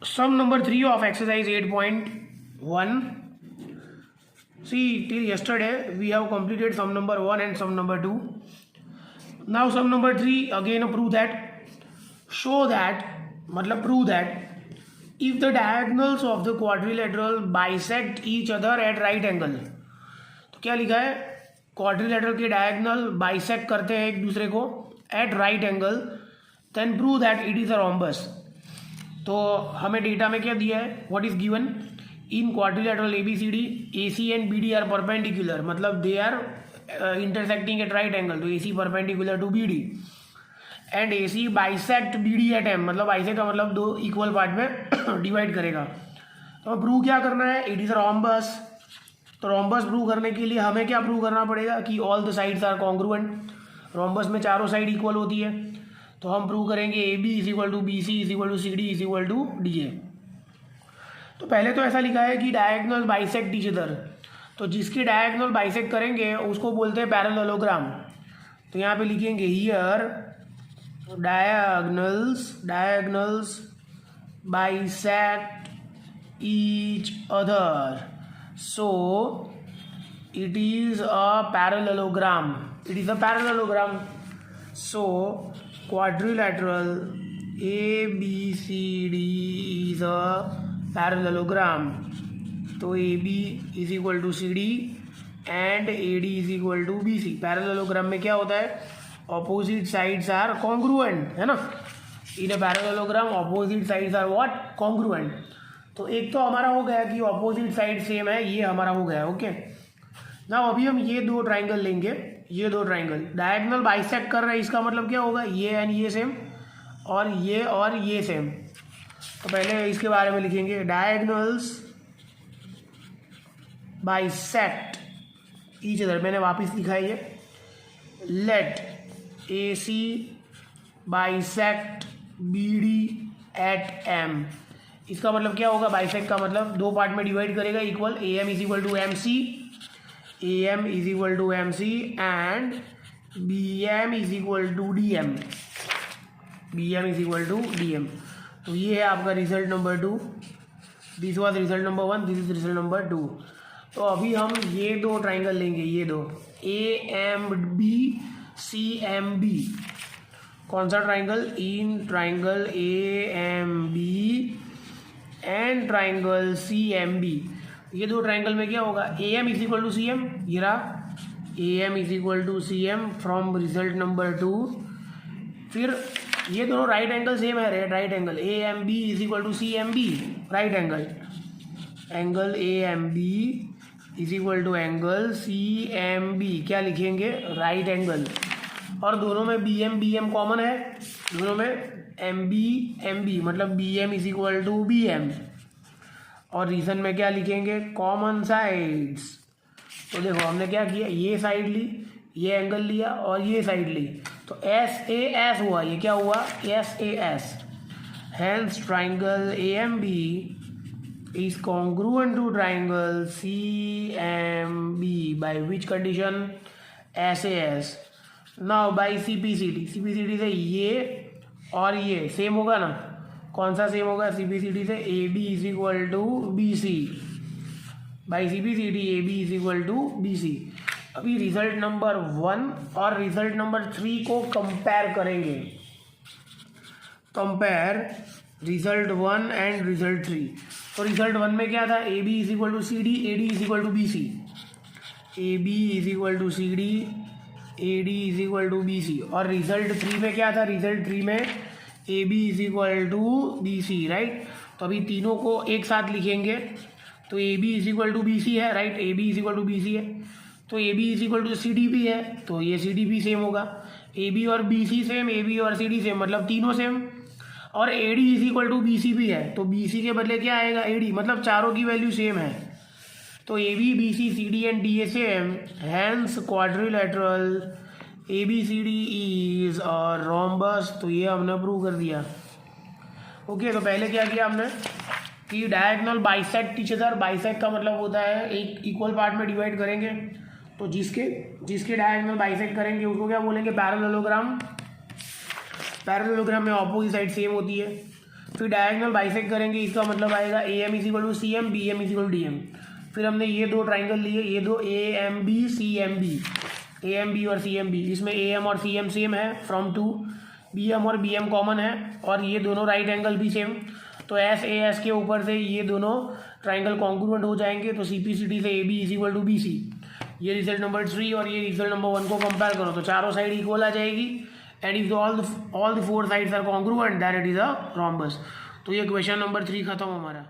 Sum number 3 of exercise 8.1. See, till yesterday we have completed sum number 1 and sum number 2. Now sum number 3, again prove that, show that, prove that if the diagonals of the quadrilateral bisect each other at right angle. तो क्या लिखा है, quadrilateral के diagonal bisect करते हैं एक दूसरे को at right angle, then prove that it is a rhombus. तो हमें डेटा में क्या दिया है, what is given in quadrilateral ABCD, AC and BD are perpendicular, मतलब they are intersecting at right angle, तो AC perpendicular to BD and AC bisect BD at M, मतलब bisect का मतलब दो इक्वल पार्ट में डिवाइड करेगा. तो prove क्या करना है, इट इज अ रोम्बस. तो रोम्बस प्रूव करने के लिए हमें क्या प्रूव करना पड़ेगा कि all the sides are congruent. Rhombus में चारों साइड इक्वल होती है, तो हम प्रूव करेंगे AB is equal to BC is equal to CD is equal to DA. तो पहले तो ऐसा लिखा है कि डायगोनल बाइसेक्ट ईच अदर, तो जिसके डायगोनल बाइसेक्ट करेंगे उसको बोलते हैं पैरेललोग्राम. तो यहाँ पे लिखेंगे here diagonals bisect each other, so it is a parallelogram. So quadrilateral ABCD is a parallelogram. तो AB is equal to CD and AD is equal to BC. Parallelogram में क्या होता है, ऑपोजिट साइड्स आर कॉन्ग्रुएंट, है ना. In a parallelogram opposite sides are what, congruent. तो एक तो हमारा हो गया कि ऑपोजिट साइड सेम है, ये हमारा हो गया. ओके, ना अभी हम ये दो ट्राइंगल लेंगे, ये दो ट्राइंगल डायगोनल बाइसेक्ट कर रहे हैं, इसका मतलब क्या होगा, ये एंड ये सेम और ये सेम. तो पहले इसके बारे में लिखेंगे, डायगोनल्स बाइसेक्ट ईच अदर. मैंने वापस लिखा है ये, let AC bisect BD at M. इसका मतलब क्या होगा, बाइसेक्ट का मतलब दो पार्ट में डिवाइड करेगा equal. AM is equal to MC, AM is equal to MC and BM is equal to DM, BM is equal to DM. तो ये है आपका result number 2. This was result number 1, this is result number 2. तो अभी हम ये दो triangle लेंगे, ये दो AMB CMB. कौन सा triangle, in triangle AMB and triangle CMB. ये दो ट्राइंगल में क्या होगा, AM is equal to CM, ये रहा AM is equal to CM from result number 2. फिर ये दोनों राइट एंगल सेम है, right angle AMB is equal to CMB, right angle AMB is equal to angle CMB. क्या लिखेंगे, right angle. और दोनों में BM कॉमन है, दोनों में MB मतलब BM is equal to BM. और रीजन में क्या लिखेंगे, कॉमन साइड्स. तो देखो हमने क्या किया, ये साइड ली, ये एंगल लिया और ये साइड ली, तो SAS हुआ. ये क्या हुआ, SAS. Hence triangle AMB is congruent to triangle CMB by which condition, SAS. Now by CPCD से ये और ये सेम होगा ना. कौन सा सेम होगा, CPCD से AB is equal to BC, by CPCD AB is equal to BC. अभी रिजल्ट नंबर 1 और रिजल्ट नंबर 3 को कंपेयर करेंगे. Compare result 1 and result 3. तो रिजल्ट 1 में क्या था, AB is equal to CD, AD is equal to BC, AB is equal to CD, AD is equal to BC. और result 3 में क्या था, रिजल्ट 3 में AB is equal to BC, right. तो अभी तीनों को एक साथ लिखेंगे, तो AB is equal to BC है, right. AB is equal to BC है, तो AB is equal to CD भी है, तो ये CD भी सेम होगा. AB और BC सेम, AB और CD सेम, मतलब तीनों सेम. और AD is equal to BC भी है, तो BC के बदले क्या आएगा, AD, मतलब चारों की वैल्यू सेम है. तो AB BC CD and DA same, hence quadrilateral ABCD is a rhombus. तो ये हमने प्रूव कर दिया. ओके, तो पहले क्या किया हमने कि diagonal bisect each other. Bisect का मतलब होता है एक इक्वल पार्ट में डिवाइड करेंगे, तो जिसके डायगोनल बाइसेक्ट करेंगे उसको क्या बोलेंगे, पैरेललोग्राम. पैरेललोग्राम में ऑपोजिट साइड सेम होती है, फिर डायगोनल बाइसेक्ट करेंगे, इसका मतलब आएगा a m is equal to c m, b m is equal to d m. फिर हमने ये दो ट्राइंगल लिए, ये दो a m b c m b, a m b और सी एम बी, इसमें ए एम और सी एम सेम है फ्रॉम टू, बी एम और बी एम कॉमन है, और ये दोनों राइट एंगल भी सेम, तो एस ए एस के ऊपर से ये दोनों ट्राइंगल कॉन्ग्रुएंट हो जाएंगे, तो सी पी सी डी से a b is equal to b c. ये रिजल्ट नंबर 3 और ये रिजल्ट नंबर 1 को कंपेयर करो तो चारों साइड इक्वल आ जाएगी, and if all the 4 sides are congruent that it is a rhombus. तो ये क्वेश्चन नंबर 3 खत्म हमारा।